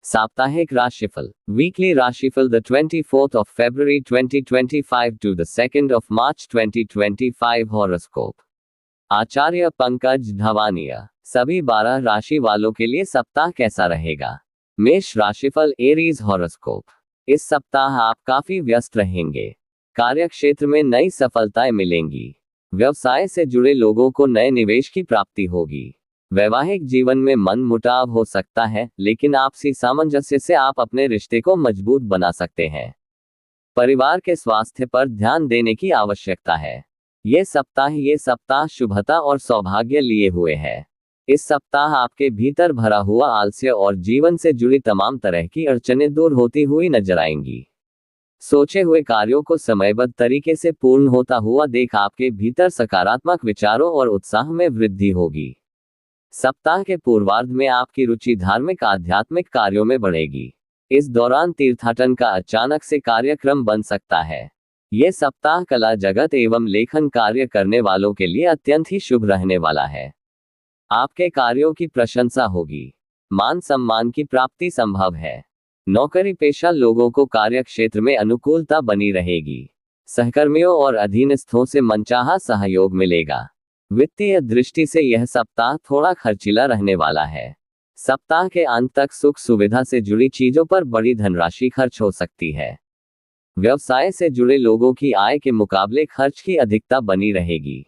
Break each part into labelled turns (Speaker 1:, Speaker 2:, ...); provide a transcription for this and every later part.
Speaker 1: साप्ताहिक राशिफल वीकली राशिफल the 24th of February 2025 to the 2nd of March 2025 horoscope आचार्य पंकज धवानिया। सभी 12 राशि वालों के लिए सप्ताह कैसा रहेगा। मेष राशिफल एरीज हॉरोस्कोप। इस सप्ताह आप काफी व्यस्त रहेंगे। कार्यक्षेत्र में नई सफलताएं मिलेंगी। व्यवसाय से जुड़े लोगों को नए निवेश की प्राप्ति होगी। वैवाहिक जीवन में मन मुटाव हो सकता है, लेकिन आपसी सामंजस्य से आप अपने रिश्ते को मजबूत बना सकते हैं। परिवार के स्वास्थ्य पर ध्यान देने की आवश्यकता है। ये सप्ताह शुभता और सौभाग्य लिए हुए है। इस सप्ताह आपके भीतर भरा हुआ आलस्य और जीवन से जुड़ी तमाम तरह की अड़चनें दूर होती हुई नजर आएंगी। सोचे हुए कार्यों को समयबद्ध तरीके से पूर्ण होता हुआ देख आपके भीतर सकारात्मक विचारों और उत्साह में वृद्धि होगी। सप्ताह के पूर्वार्ध में आपकी रुचि धार्मिक आध्यात्मिक कार्यों में बढ़ेगी। इस दौरान तीर्थाटन का अचानक से कार्यक्रम बन सकता है। यह सप्ताह कला जगत एवं लेखन कार्य करने वालों के लिए अत्यंत ही शुभ रहने वाला है। आपके कार्यों की प्रशंसा होगी। मान सम्मान की प्राप्ति संभव है। नौकरी पेशा लोगों को कार्यक्षेत्र में अनुकूलता बनी रहेगी। सहकर्मियों और अधीनस्थों से मनचाहा सहयोग मिलेगा। वित्तीय दृष्टि से यह सप्ताह थोड़ा खर्चीला रहने वाला है। सप्ताह के अंत तक सुख सुविधा से जुड़ी चीजों पर बड़ी धनराशि खर्च हो सकती है। व्यवसाय से जुड़े लोगों की आय के मुकाबले खर्च की अधिकता बनी रहेगी।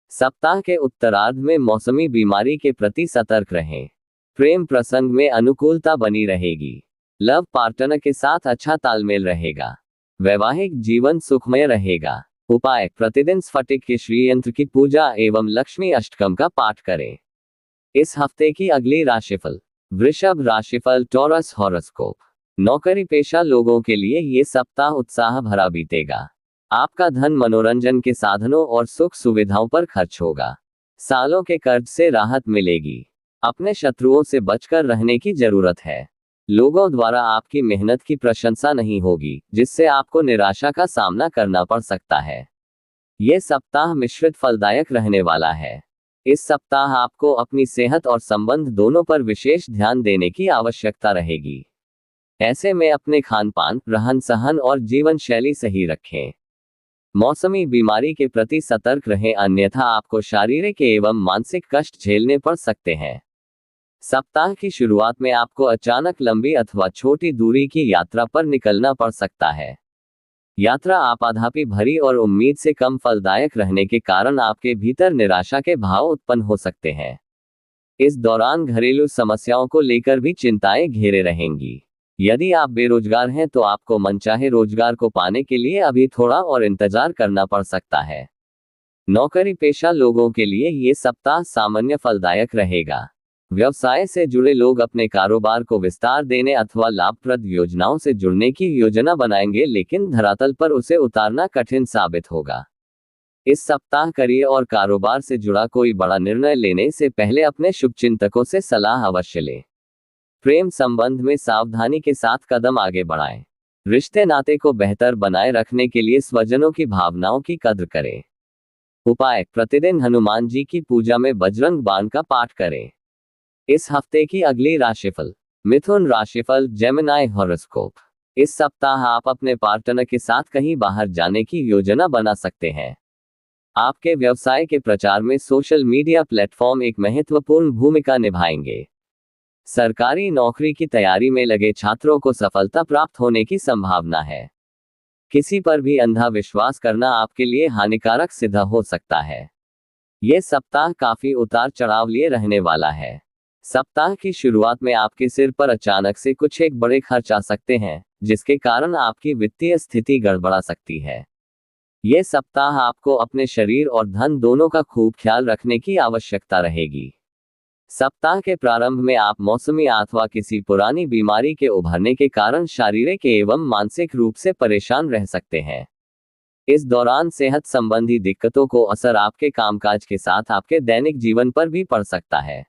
Speaker 1: सप्ताह के उत्तरार्ध में मौसमी बीमारी के प्रति सतर्क रहें। प्रेम प्रसंग में अनुकूलता बनी रहेगी। लव पार्टनर के साथ अच्छा तालमेल रहेगा। वैवाहिक जीवन सुखमय रहेगा। उपाय प्रतिदिन स्फटिक के श्री यंत्र की पूजा एवं लक्ष्मी अष्टकम का पाठ करें। इस हफ्ते की अगली राशिफल वृषभ राशिफल टॉरस हॉरोस्कोप। नौकरी पेशा लोगों के लिए ये सप्ताह उत्साह भरा बीतेगा। आपका धन मनोरंजन के साधनों और सुख सुविधाओं पर खर्च होगा। सालों के कर्ज से राहत मिलेगी। अपने शत्रुओं से बचकर रहने की जरूरत है। लोगों द्वारा आपकी मेहनत की प्रशंसा नहीं होगी, जिससे आपको निराशा का सामना करना पड़ सकता है। यह सप्ताह मिश्रित फलदायक रहने वाला है। इस सप्ताह आपको अपनी सेहत और संबंध दोनों पर विशेष ध्यान देने की आवश्यकता रहेगी। ऐसे में अपने खान पान, रहन सहन और जीवन शैली सही रखें। मौसमी बीमारी के प्रति सतर्क रहें, अन्यथा आपको शारीरिक एवं मानसिक कष्ट झेलने पड़ सकते हैं। सप्ताह की शुरुआत में आपको अचानक लंबी अथवा छोटी दूरी की यात्रा पर निकलना पड़ सकता है। यात्रा आपाधापी भरी और उम्मीद से कम फलदायक रहने के कारण आपके भीतर निराशा के भाव उत्पन्न हो सकते हैं। इस दौरान घरेलू समस्याओं को लेकर भी चिंताएं घेरे रहेंगी। यदि आप बेरोजगार हैं तो आपको मनचाहे रोजगार को पाने के लिए अभी थोड़ा और इंतजार करना पड़ सकता है। नौकरी पेशा लोगों के लिए ये सप्ताह सामान्य फलदायक रहेगा। व्यवसाय से जुड़े लोग अपने कारोबार को विस्तार देने अथवा लाभप्रद योजनाओं से जुड़ने की योजना बनाएंगे, लेकिन धरातल पर उसे उतारना कठिन साबित होगा। इस सप्ताह करियर और कारोबार से जुड़ा कोई बड़ा निर्णय लेने से पहले अपने शुभचिंतकों से सलाह अवश्य लें। प्रेम संबंध में सावधानी के साथ कदम आगे बढ़ाएं। रिश्ते नाते को बेहतर बनाए रखने के लिए स्वजनों की भावनाओं की कद्र करें। उपाय प्रतिदिन हनुमान जी की पूजा में बजरंग बाण का पाठ करें। इस हफ्ते की अगली राशिफल मिथुन राशिफल जेमिनी हॉरोस्कोप। इस सप्ताह आप अपने पार्टनर के साथ कहीं बाहर जाने की योजना बना सकते हैं। आपके व्यवसाय के प्रचार में सोशल मीडिया प्लेटफॉर्म एक महत्वपूर्ण भूमिका निभाएंगे। सरकारी नौकरी की तैयारी में लगे छात्रों को सफलता प्राप्त होने की संभावना है। किसी पर भी अंधा विश्वास करना आपके लिए हानिकारक सिद्ध हो सकता है। यह सप्ताह काफी उतार चढ़ाव लिए रहने वाला है। सप्ताह की शुरुआत में आपके सिर पर अचानक से कुछ एक बड़े खर्च आ सकते हैं, जिसके कारण आपकी वित्तीय स्थिति गड़बड़ा सकती है। यह सप्ताह आपको अपने शरीर और धन दोनों का खूब ख्याल रखने की आवश्यकता रहेगी। सप्ताह के प्रारंभ में आप मौसमी अथवा किसी पुरानी बीमारी के उभरने के कारण शारीरिक एवं मानसिक रूप से परेशान रह सकते हैं। इस दौरान सेहत संबंधी दिक्कतों को असर आपके कामकाज के साथ आपके दैनिक जीवन पर भी पड़ सकता है।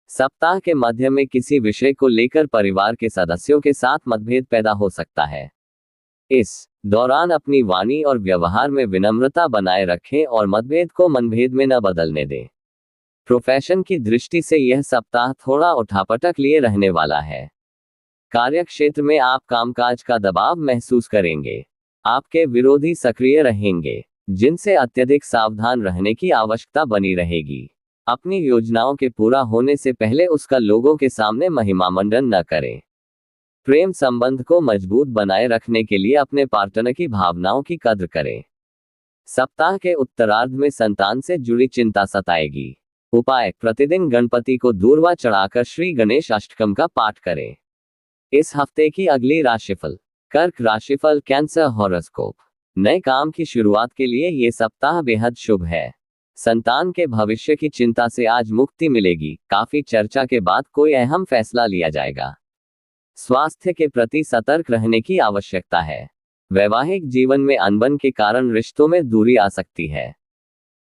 Speaker 1: सप्ताह के मध्य में किसी विषय को लेकर परिवार के सदस्यों के साथ मतभेद पैदा हो सकता है। इस दौरान अपनी वाणी और व्यवहार में विनम्रता बनाए रखें और मतभेद को मनभेद में न बदलने दें। प्रोफेशन की दृष्टि से यह सप्ताह थोड़ा उठापटक लिए रहने वाला है। कार्यक्षेत्र में आप कामकाज का दबाव महसूस करेंगे। आपके विरोधी सक्रिय रहेंगे, जिनसे अत्यधिक सावधान रहने की आवश्यकता बनी रहेगी। अपनी योजनाओं के पूरा होने से पहले उसका लोगों के सामने महिमामंडन न करें। प्रेम संबंध को मजबूत बनाए रखने के लिए अपने पार्टनर की भावनाओं की कद्र करें। सप्ताह के उत्तरार्ध में संतान से जुड़ी चिंता सताएगी। उपाय: प्रतिदिन गणपति को दूर्वा चढ़ाकर श्री गणेश अष्टकम का पाठ करें। इस हफ्ते की अगली राशिफल। कर्क राशिफल, कैंसर हॉरोस्कोप। नए काम की शुरुआत के लिए ये सप्ताह बेहद शुभ है। संतान के भविष्य की चिंता से आज मुक्ति मिलेगी। काफी चर्चा के बाद कोई अहम फैसला लिया जाएगा। स्वास्थ्य के प्रति सतर्क रहने की आवश्यकता है। वैवाहिक जीवन में अनबन के कारण रिश्तों में दूरी आ सकती है।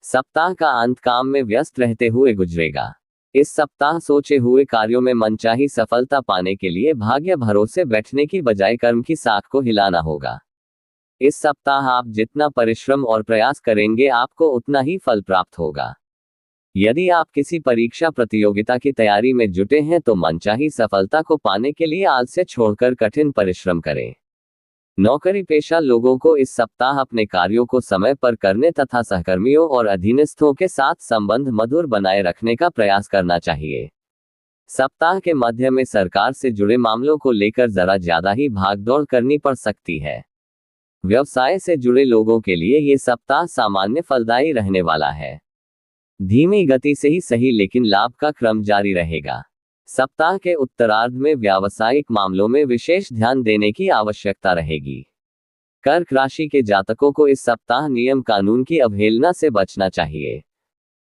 Speaker 1: सप्ताह का अंत काम में व्यस्त रहते हुए गुजरेगा। इस सप्ताह सोचे हुए कार्यों में मनचाही सफलता पाने के लिए भाग्य भरोसे बैठने की बजाय कर्म की साख को हिलाना होगा। इस सप्ताह आप जितना परिश्रम और प्रयास करेंगे, आपको उतना ही फल प्राप्त होगा। यदि आप किसी परीक्षा प्रतियोगिता की तैयारी में जुटे हैं तो मनचाही सफलता को पाने के लिए आलस्य छोड़कर कठिन परिश्रम करें। नौकरी पेशा लोगों को इस सप्ताह अपने कार्यों को समय पर करने तथा सहकर्मियों और अधीनस्थों के साथ संबंध मधुर बनाए रखने का प्रयास करना चाहिए। सप्ताह के मध्य में सरकार से जुड़े मामलों को लेकर जरा ज्यादा ही भागदौड़ करनी पड़ सकती है। व्यवसाय से जुड़े लोगों के लिए ये सप्ताह सामान्य फलदायी रहने वाला है। धीमी गति से ही सही, लेकिन लाभ का क्रम जारी रहेगा। सप्ताह के उत्तरार्ध में व्यावसायिक मामलों में विशेष ध्यान देने की आवश्यकता रहेगी। कर्क राशि के जातकों को इस सप्ताह नियम कानून की अवहेलना से बचना चाहिए।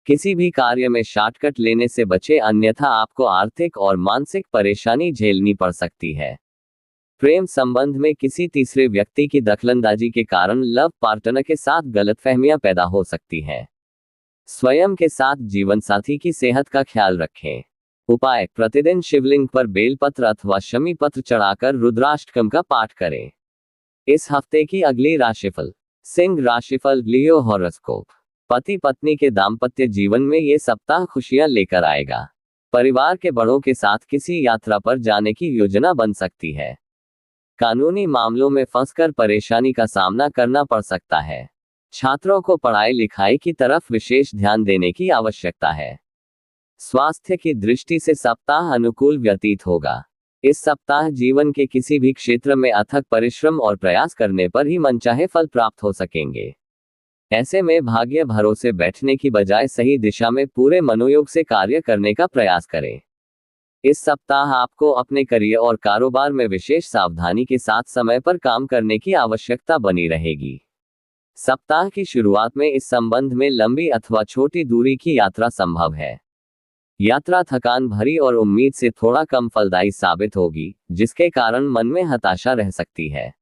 Speaker 1: किसी भी कार्य में शॉर्टकट लेने से बचें, अन्यथा आपको आर्थिक और मानसिक परेशानी झेलनी पड़ सकती है। प्रेम संबंध में किसी तीसरे व्यक्ति की दखलंदाजी के कारण लव पार्टनर के साथ गलतफहमियां पैदा हो सकती हैं। स्वयं के साथ जीवन साथी की सेहत का ख्याल रखें। उपाय: प्रतिदिन शिवलिंग पर बेलपत्र अथवा शमी पत्र चढ़ाकर रुद्राष्टकम का पाठ करें। इस हफ्ते की अगली राशिफल। सिंह राशिफल, लियो हॉरोस्कोप। पति पत्नी के दाम्पत्य जीवन में ये सप्ताह खुशियां लेकर आएगा। परिवार के बड़ों के साथ किसी यात्रा पर जाने की योजना बन सकती है। कानूनी मामलों में फंसकर परेशानी का सामना करना पड़ सकता है। छात्रों को पढ़ाई लिखाई की तरफ विशेष ध्यान देने की आवश्यकता है। स्वास्थ्य की दृष्टि से सप्ताह अनुकूल व्यतीत होगा। इस सप्ताह जीवन के किसी भी क्षेत्र में अथक परिश्रम और प्रयास करने पर ही मनचाहे फल प्राप्त हो सकेंगे। ऐसे में भाग्य भरोसे बैठने की बजाय सही दिशा में पूरे मनोयोग से कार्य करने का प्रयास करें। इस सप्ताह आपको अपने करियर और कारोबार में विशेष सावधानी के साथ समय पर काम करने की आवश्यकता बनी रहेगी। सप्ताह की शुरुआत में इस संबंध में लंबी अथवा छोटी दूरी की यात्रा संभव है। यात्रा थकान भरी और उम्मीद से थोड़ा कम फलदायी साबित होगी, जिसके कारण मन में हताशा रह सकती है।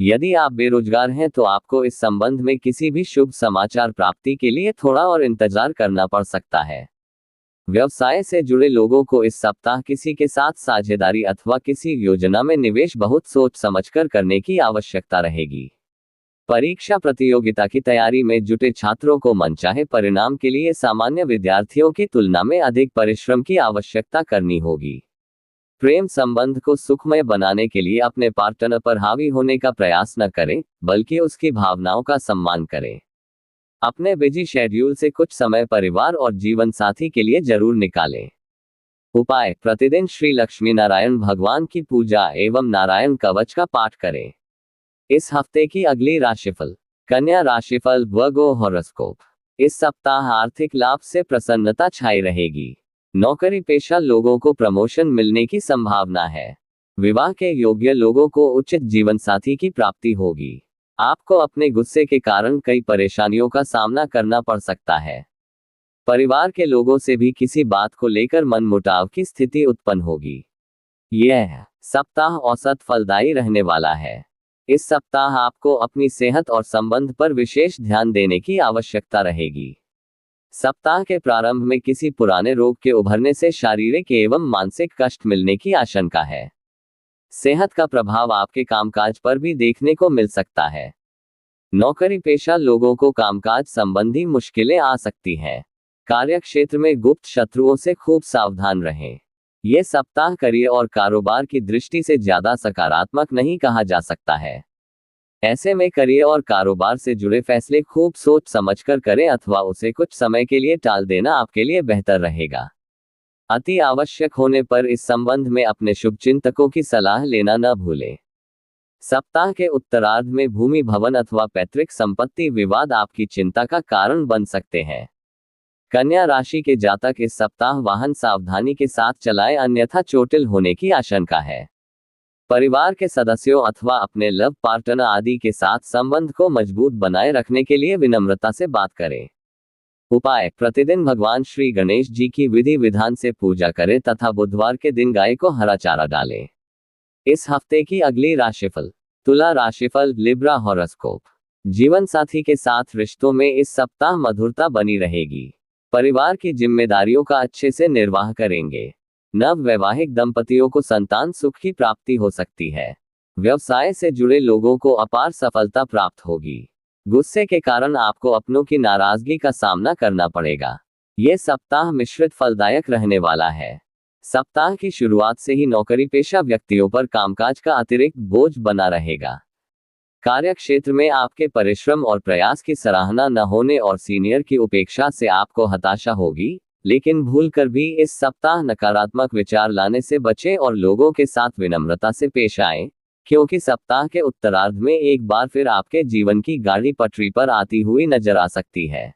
Speaker 1: यदि आप बेरोजगार हैं तो आपको इस संबंध में किसी भी शुभ समाचार प्राप्ति के लिए थोड़ा और इंतजार करना पड़ सकता है। व्यवसाय से जुड़े लोगों को इस सप्ताह किसी के साथ साझेदारी अथवा किसी योजना में निवेश बहुत सोच समझकर करने की आवश्यकता रहेगी। परीक्षा प्रतियोगिता की तैयारी में जुटे छात्रों को मनचाहे परिणाम के लिए सामान्य विद्यार्थियों की तुलना में अधिक परिश्रम की आवश्यकता करनी होगी। प्रेम संबंध को सुखमय बनाने के लिए अपने पार्टनर पर हावी होने का प्रयास न करें, बल्कि उसकी भावनाओं का सम्मान करें। अपने बिजी शेड्यूल से कुछ समय परिवार और जीवन साथी के लिए जरूर निकालें। उपाय: प्रतिदिन श्री लक्ष्मी नारायण भगवान की पूजा एवं नारायण कवच का पाठ करें। इस हफ्ते की अगली राशिफल। कन्या राशिफल, वर्गो हॉरोस्कोप। इस सप्ताह आर्थिक लाभ से प्रसन्नता छाई रहेगी। नौकरी पेशा लोगों को प्रमोशन मिलने की संभावना है। विवाह के योग्य लोगों को उचित जीवन साथी की प्राप्ति होगी। आपको अपने गुस्से के कारण कई परेशानियों का सामना करना पड़ सकता है। परिवार के लोगों से भी किसी बात को लेकर मनमुटाव की स्थिति उत्पन्न होगी। यह सप्ताह औसत फलदायी रहने वाला है। इस सप्ताह आपको अपनी सेहत और संबंध पर विशेष ध्यान देने की आवश्यकता रहेगी। सप्ताह के प्रारंभ में किसी पुराने रोग के उभरने से शारीरिक एवं मानसिक कष्ट मिलने की आशंका है। सेहत का प्रभाव आपके कामकाज पर भी देखने को मिल सकता है। नौकरी पेशा लोगों को कामकाज संबंधी मुश्किलें आ सकती हैं। कार्यक्षेत्र में गुप्त शत्रुओं से खूब सावधान रहें। ये सप्ताह करियर और कारोबार की दृष्टि से ज्यादा सकारात्मक नहीं कहा जा सकता है। ऐसे में करियर और कारोबार से जुड़े फैसले खूब सोच समझकर करें अथवा उसे कुछ समय के लिए टाल देना आपके लिए बेहतर रहेगा। अति आवश्यक होने पर इस संबंध में अपने शुभचिंतकों की सलाह लेना न भूलें। सप्ताह के उत्तरार्ध में भूमि भवन अथवा पैतृक संपत्ति विवाद आपकी चिंता का कारण बन सकते हैं। कन्या राशि के जातक इस सप्ताह वाहन सावधानी के साथ चलाएं, अन्यथा चोटिल होने की आशंका है। परिवार के सदस्यों अथवा अपने लव पार्टनर आदि के साथ संबंध को मजबूत बनाए रखने के लिए विनम्रता से बात करें। उपाय: प्रतिदिन भगवान श्री गणेश जी की विधि विधान से पूजा करें तथा बुधवार के दिन गाय को हरा चारा डालें। इस हफ्ते की अगली राशिफल। तुला राशिफल, लिब्रा हॉरोस्कोप। जीवन साथी के साथ रिश्तों में इस सप्ताह मधुरता बनी रहेगी। परिवार की जिम्मेदारियों का अच्छे से निर्वाह करेंगे। नव वैवाहिक दंपतियों को संतान सुख की प्राप्ति हो सकती है। व्यवसाय से जुड़े लोगों को अपार सफलता प्राप्त होगी। गुस्से के कारण आपको अपनों की नाराजगी का सामना करना पड़ेगा। यह सप्ताह मिश्रित फलदायक रहने वाला है। सप्ताह की शुरुआत से ही नौकरी पेशा व्यक्तियों पर कामकाज का अतिरिक्त बोझ बना रहेगा। कार्य क्षेत्र में आपके परिश्रम और प्रयास की सराहना न होने और सीनियर की उपेक्षा से आपको हताशा होगी, लेकिन भूलकर भी इस सप्ताह नकारात्मक विचार लाने से बचें और लोगों के साथ विनम्रता से पेश आएं, क्योंकि सप्ताह के उत्तरार्ध में एक बार फिर आपके जीवन की गाड़ी पटरी पर आती हुई नजर आ सकती है।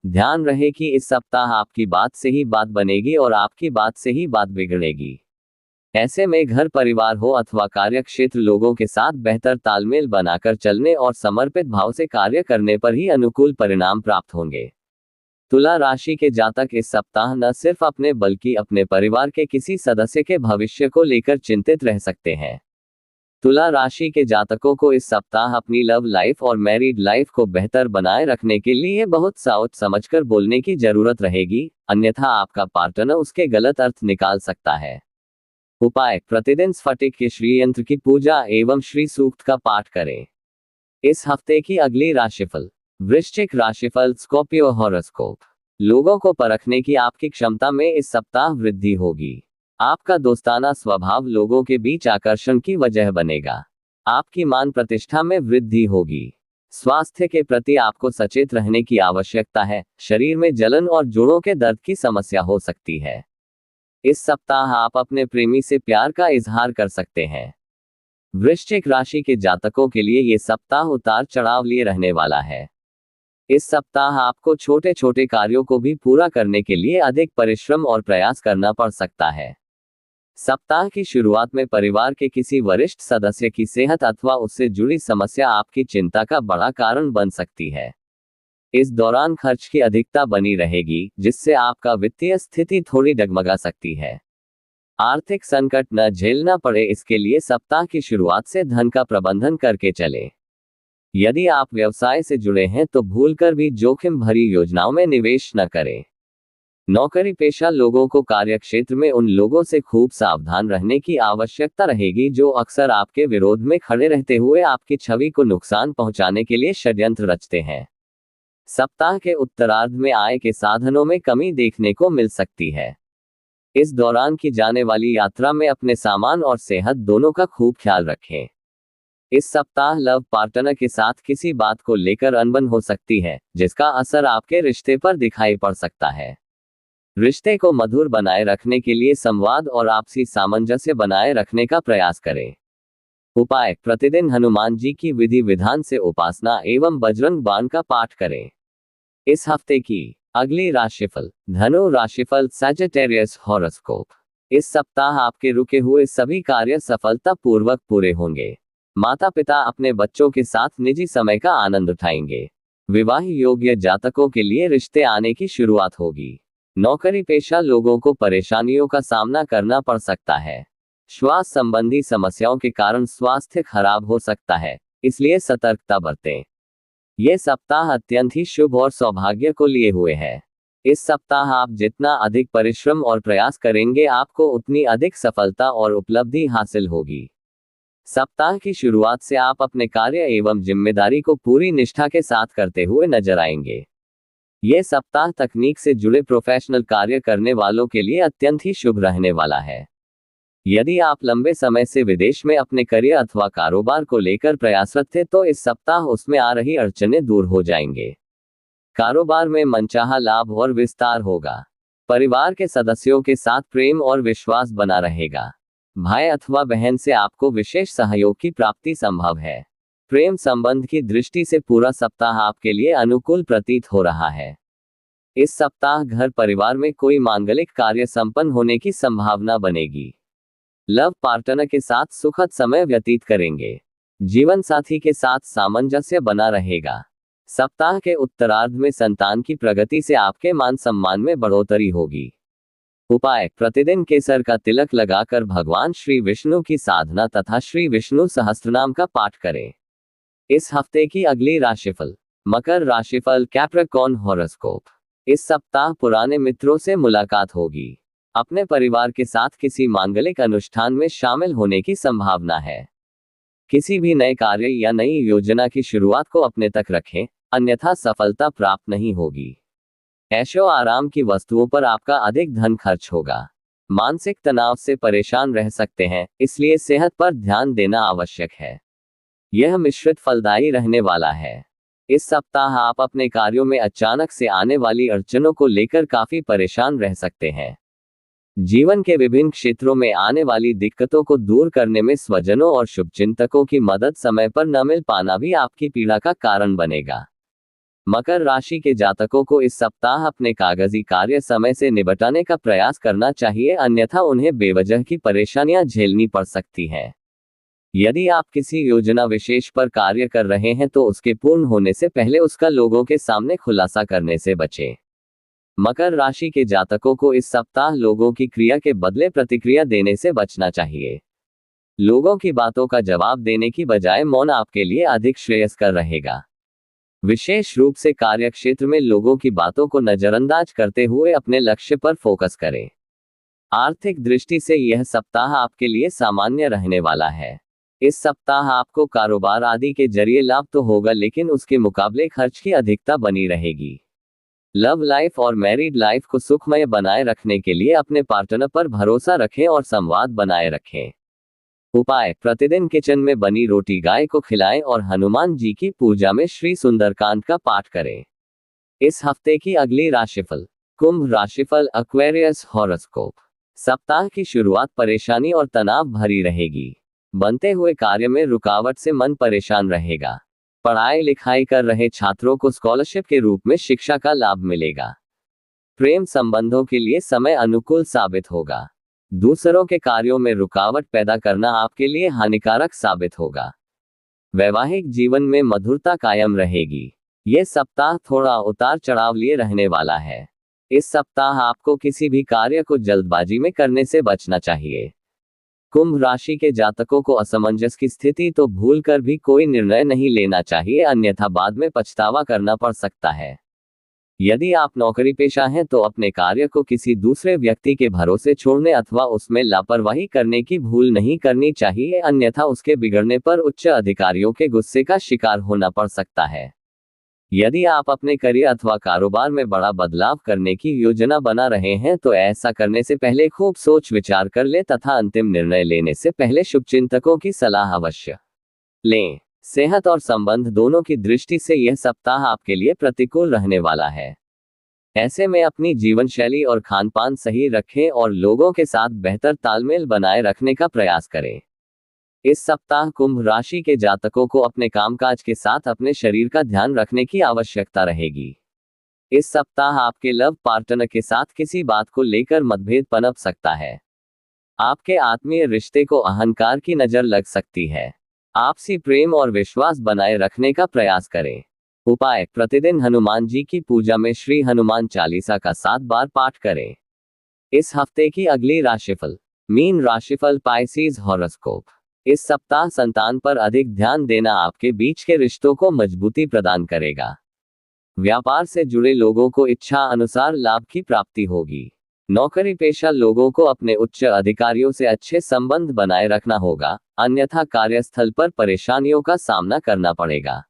Speaker 1: ध्यान रहे कि इस सप्ताह आपकी बात से ही बात बनेगी और आपकी बात से ही बात बिगड़ेगी। ऐसे में घर परिवार हो अथवा कार्य क्षेत्र, लोगों के साथ बेहतर तालमेल बनाकर चलने और समर्पित भाव से कार्य करने पर ही अनुकूल परिणाम प्राप्त होंगे। तुला राशि के जातक इस सप्ताह न सिर्फ अपने बल्कि अपने परिवार के किसी सदस्य के भविष्य को लेकर चिंतित रह सकते हैं। तुला राशि के जातकों को इस सप्ताह अपनी लव लाइफ और मैरिड लाइफ को बेहतर बनाए रखने के लिए बहुत सोच समझकर बोलने की जरूरत रहेगी, अन्यथा आपका पार्टनर उसके गलत अर्थ निकाल सकता है। उपाय: प्रतिदिन स्फटिक के श्री यंत्र की पूजा एवं श्री सूक्त का पाठ करें। इस हफ्ते की अगली राशिफल। वृश्चिक राशिफल, स्कॉर्पियो हॉरोस्कोप। लोगों को परखने की आपकी क्षमता में इस सप्ताह वृद्धि होगी। आपका दोस्ताना स्वभाव लोगों के बीच आकर्षण की वजह बनेगा। आपकी मान प्रतिष्ठा में वृद्धि होगी। स्वास्थ्य के प्रति आपको सचेत रहने की आवश्यकता है। शरीर में जलन और जोड़ों के दर्द की समस्या हो सकती है। इस सप्ताह आप अपने प्रेमी से प्यार का इजहार कर सकते हैं। वृश्चिक राशि के जातकों के लिए ये सप्ताह उतार चढ़ाव लिए रहने वाला है। इस सप्ताह आपको छोटे छोटे कार्यों को भी पूरा करने के लिए अधिक परिश्रम और प्रयास करना पड़ सकता है। सप्ताह की शुरुआत में परिवार के किसी वरिष्ठ सदस्य की सेहत अथवा उससे जुड़ी समस्या आपकी चिंता का बड़ा कारण बन सकती है। इस दौरान खर्च की अधिकता बनी रहेगी, जिससे आपका वित्तीय स्थिति थोड़ी डगमगा सकती है। आर्थिक संकट न झेलना पड़े, इसके लिए सप्ताह की शुरुआत से धन का प्रबंधन करके चलें। यदि आप व्यवसाय से जुड़े हैं तो भूलकर भी जोखिम भरी योजनाओं में निवेश न करें। नौकरी पेशा लोगों को कार्यक्षेत्र में उन लोगों से खूब सावधान रहने की आवश्यकता रहेगी जो अक्सर आपके विरोध में खड़े रहते हुए आपकी छवि को नुकसान पहुंचाने के लिए षड्यंत्र रचते हैं। सप्ताह के उत्तरार्ध में आय के साधनों में कमी देखने को मिल सकती है। इस दौरान की जाने वाली यात्रा में अपने सामान और सेहत दोनों का खूब ख्याल रखें। इस सप्ताह लव पार्टनर के साथ किसी बात को लेकर अनबन हो सकती है, जिसका असर आपके रिश्ते पर दिखाई पड़ सकता है। रिश्ते को मधुर बनाए रखने के लिए संवाद और आपसी सामंजस्य बनाए रखने का प्रयास करें। उपाय: प्रतिदिन हनुमान जी की विधि विधान से उपासना एवं बजरंग बाण का पाठ करें। इस हफ्ते की अगली राशिफल। धनु राशिफल, सैजिटेरियस हॉरोस्कोप। इस सप्ताह आपके रुके हुए सभी कार्य सफलता पूर्वक पूरे होंगे। माता पिता अपने बच्चों के साथ निजी समय का आनंद उठाएंगे। विवाह योग्य जातकों के लिए रिश्ते आने की शुरुआत होगी। नौकरी पेशा लोगों को परेशानियों का सामना करना पड़ सकता है। श्वास संबंधी समस्याओं के कारण स्वास्थ्य खराब हो सकता है, इसलिए सतर्कता बरतें। यह सप्ताह अत्यंत ही शुभ और सौभाग्य को लिए हुए है। इस सप्ताह आप जितना अधिक परिश्रम और प्रयास करेंगे, आपको उतनी अधिक सफलता और उपलब्धि हासिल होगी। सप्ताह की शुरुआत से आप अपने कार्य एवं जिम्मेदारी को पूरी निष्ठा के साथ करते हुए नजर आएंगे। यह सप्ताह तकनीक से जुड़े प्रोफेशनल कार्य करने वालों के लिए अत्यंत ही शुभ रहने वाला है। यदि आप लंबे समय से विदेश में अपने करियर अथवा कारोबार को लेकर प्रयासरत थे तो इस सप्ताह उसमें आ रही अड़चनें दूर हो जाएंगे। कारोबार में मनचाहा लाभ और विस्तार होगा। परिवार के सदस्यों के साथ प्रेम और विश्वास बना रहेगा। भाई अथवा बहन से आपको विशेष सहयोग की प्राप्ति संभव है। प्रेम संबंध की दृष्टि से पूरा सप्ताह आपके लिए अनुकूल प्रतीत हो रहा है। इस सप्ताह घर परिवार में कोई मांगलिक कार्य संपन्न होने की संभावना बनेगी। लव पार्टनर के साथ सुखद समय व्यतीत करेंगे। जीवन साथी के साथ सामंजस्य बना रहेगा। सप्ताह के उत्तरार्ध में संतान की प्रगति से आपके मान सम्मान में बढ़ोतरी होगी। उपाय: प्रतिदिन केसर का तिलक लगाकर भगवान श्री विष्णु की साधना तथा श्री विष्णु सहस्त्रनाम का पाठ करें। इस हफ्ते की अगली राशिफल। मकर राशिफल, कैप्रिकॉर्न हॉरोस्कोप। इस सप्ताह पुराने मित्रों से मुलाकात होगी। अपने परिवार के साथ किसी मांगलिक अनुष्ठान में शामिल होने की संभावना है। किसी भी नए कार्य या नई योजना की शुरुआत को अपने तक रखें, अन्यथा सफलता प्राप्त नहीं होगी। ऐशो आराम की वस्तुओं पर आपका अधिक धन खर्च होगा। मानसिक तनाव से परेशान रह सकते हैं, इसलिए सेहत पर ध्यान देना आवश्यक है। यह मिश्रित फलदायी रहने वाला है। इस सप्ताह आप अपने कार्यों में अचानक से आने वाली अड़चनों को लेकर काफी परेशान रह सकते हैं। जीवन के विभिन्न क्षेत्रों में आने वाली दिक्कतों को दूर करने में स्वजनों और शुभचिंतकों की मदद समय पर न मिल पाना भी आपकी पीड़ा का कारण बनेगा। मकर राशि के जातकों को इस सप्ताह अपने कागजी कार्य समय से निपटाने का प्रयास करना चाहिए, अन्यथा उन्हें बेवजह की परेशानियां झेलनी पड़ सकती हैं। यदि आप किसी योजना विशेष पर कार्य कर रहे हैं तो उसके पूर्ण होने से पहले उसका लोगों के सामने खुलासा करने से बचें। मकर राशि के जातकों को इस सप्ताह लोगों की क्रिया के बदले प्रतिक्रिया देने से बचना चाहिए। लोगों की बातों का जवाब देने की बजाय मौन आपके लिए अधिक श्रेयस्कर रहेगा। विशेष रूप से कार्यक्षेत्र में लोगों की बातों को नजरअंदाज करते हुए अपने लक्ष्य पर फोकस करें। आर्थिक दृष्टि से यह सप्ताह आपके लिए सामान्य रहने वाला है। इस सप्ताह आपको कारोबार आदि के जरिए लाभ तो होगा, लेकिन उसके मुकाबले खर्च की अधिकता बनी रहेगी। लव लाइफ और मैरिड लाइफ को सुखमय बनाए रखने के लिए अपने पार्टनर पर भरोसा रखें और संवाद बनाए रखें। उपाय: प्रतिदिन किचन में बनी रोटी गाय को खिलाएं और हनुमान जी की पूजा में श्री सुंदरकांड का पाठ करें। इस हफ्ते की अगली राशिफल। कुंभ राशिफल, एक्वेरियस हॉरोस्कोप। सप्ताह की शुरुआत परेशानी और तनाव भरी रहेगी। बनते हुए कार्य में रुकावट से मन परेशान रहेगा। पढ़ाई लिखाई कर रहे छात्रों को स्कॉलरशिप के रूप में शिक्षा का लाभ मिलेगा। प्रेम संबंधों के लिए समय अनुकूल साबित होगा। दूसरों के कार्यों में रुकावट पैदा करना आपके लिए हानिकारक साबित होगा। वैवाहिक जीवन में मधुरता कायम रहेगी। यह सप्ताह थोड़ा उतार चढ़ाव लिए रहने वाला है। इस सप्ताह आपको किसी भी कार्य को जल्दबाजी में करने से बचना चाहिए। कुंभ राशि के जातकों को असमंजस की स्थिति तो भूलकर भी कोई निर्णय नहीं लेना चाहिए, अन्यथा बाद में पछतावा करना पड़ सकता है। यदि आप नौकरी पेशा हैं तो अपने कार्य को किसी दूसरे व्यक्ति के भरोसे छोड़ने अथवा उसमें लापरवाही करने की भूल नहीं करनी चाहिए, अन्यथा उसके बिगड़ने पर उच्च अधिकारियों के गुस्से का शिकार होना पड़ सकता है। यदि आप अपने करियर अथवा कारोबार में बड़ा बदलाव करने की योजना बना रहे हैं तो ऐसा करने से पहले खूब सोच विचार कर लें तथा अंतिम निर्णय लेने से पहले शुभचिंतकों की सलाह अवश्य लें। सेहत और संबंध दोनों की दृष्टि से यह सप्ताह आपके लिए प्रतिकूल रहने वाला है। ऐसे में अपनी जीवन शैली और खान पान सही रखें और लोगों के साथ बेहतर तालमेल बनाए रखने का प्रयास करें। इस सप्ताह कुंभ राशि के जातकों को अपने कामकाज के साथ अपने शरीर का ध्यान रखने की आवश्यकता रहेगी। इस सप्ताह आपके लव पार्टनर के साथ किसी बात को लेकर मतभेद पनप सकता है। आपके आत्मीय रिश्ते को अहंकार की नजर लग सकती है। आपसी प्रेम और विश्वास बनाए रखने का प्रयास करें। उपाय: प्रतिदिन हनुमान जी की पूजा में श्री हनुमान चालीसा का 7 बार पाठ करें। इस हफ्ते की अगली राशिफल। मीन राशिफल, पाइसेस हॉरोस्कोप। इस सप्ताह संतान पर अधिक ध्यान देना आपके बीच के रिश्तों को मजबूती प्रदान करेगा। व्यापार से जुड़े लोगों को इच्छा अनुसार लाभ की प्राप्ति होगी। नौकरी पेशा लोगों को अपने उच्च अधिकारियों से अच्छे संबंध बनाए रखना होगा, अन्यथा कार्यस्थल पर परेशानियों का सामना करना पड़ेगा।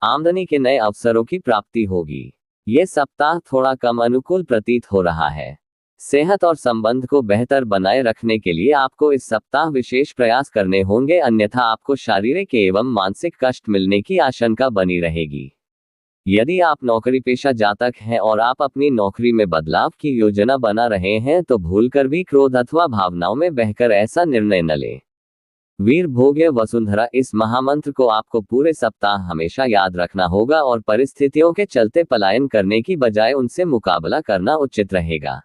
Speaker 1: आमदनी के नए अवसरों की प्राप्ति होगी। ये सप्ताह थोड़ा कम अनुकूल प्रतीत हो रहा है। सेहत और संबंध को बेहतर बनाए रखने के लिए आपको इस सप्ताह विशेष प्रयास करने होंगे, अन्यथा आपको शारीरिक एवं मानसिक कष्ट मिलने की आशंका बनी रहेगी। यदि आप नौकरी पेशा जातक हैं और आप अपनी नौकरी में बदलाव की योजना बना रहे हैं तो भूलकर भी क्रोध अथवा भावनाओं में बहकर ऐसा निर्णय न लें। वीर भोग्य वसुंधरा, इस महामंत्र को आपको पूरे सप्ताह हमेशा याद रखना होगा और परिस्थितियों के चलते पलायन करने की बजाय उनसे मुकाबला करना उचित रहेगा।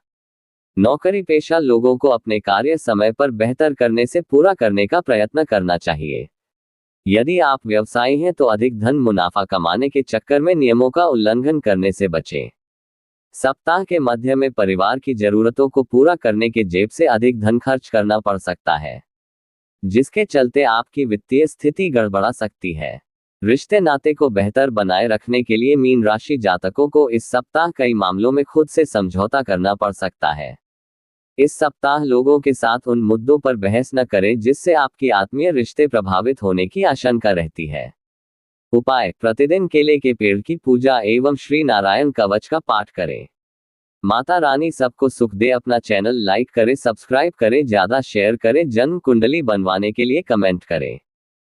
Speaker 1: नौकरी पेशा लोगों को अपने कार्य समय पर बेहतर करने से पूरा करने का प्रयत्न करना चाहिए। यदि आप व्यवसायी हैं तो अधिक धन मुनाफा कमाने के चक्कर में नियमों का उल्लंघन करने से बचें। सप्ताह के मध्य में परिवार की जरूरतों को पूरा करने के जेब से अधिक धन खर्च करना पड़ सकता है, जिसके चलते आपकी वित्तीय स्थिति गड़बड़ा सकती है। रिश्ते नाते को बेहतर बनाए रखने के लिए मीन राशि जातकों को इस सप्ताह कई मामलों में खुद से समझौता करना पड़ सकता है। इस सप्ताह लोगों के साथ उन मुद्दों पर बहस न करें जिससे आपकी आत्मीय रिश्ते प्रभावित होने की आशंका रहती है। उपाय: प्रतिदिन केले के पेड़ की पूजा एवं श्री नारायण कवच का पाठ करें। माता रानी सबको सुख दे। अपना चैनल लाइक करें, सब्सक्राइब करें, ज्यादा शेयर करें, जन्म कुंडली बनवाने के लिए कमेंट करें।